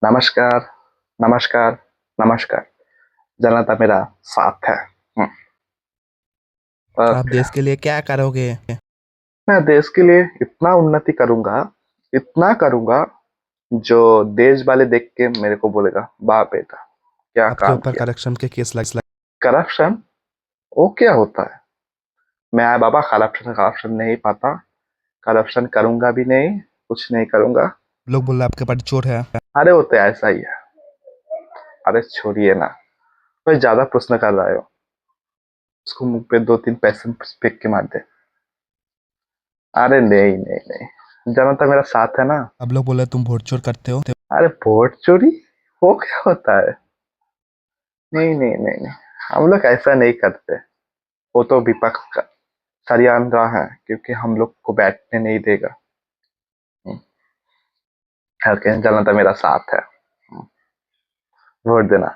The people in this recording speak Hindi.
नमस्कार, नमस्कार, नमस्कार। जनता मेरा साथ है। आप ओके। देश के लिए क्या करोगे? मैं देश के लिए इतना उन्नति करूंगा, इतना करूंगा जो देश वाले देख के मेरे को बोलेगा, वाह बेटा क्या आपके काम ऊपर किया। करप्शन के केस लग। करप्शन वो क्या होता है? मैं बाबा करप्शन करप्शन नहीं पाता। करप्शन करूंगा भी नहीं, कुछ नहीं करूंगा। लोग बोल रहे हैं आपके पार्टी चोर है। अरे वो तो ऐसा ही है। अरे छोड़िए ना, कोई ज्यादा प्रश्न कर रहे हो। उसको मुंह पे दो तीन पैसे फेंक के मार दे। अरे नहीं नहीं नहीं, जनता मेरा साथ है ना। अब लोग बोल रहे हैं तुम वोट चोर करते हो। अरे वोट चोरी वो क्या होता है? नहीं नहीं नहीं नहीं, हम लोग ऐसा नहीं करते। वो तो विपक्ष का षड्यंत्र है, क्योंकि हम लोग को बैठने नहीं देगा। ओके, जनता मेरा साथ है। वोट देना।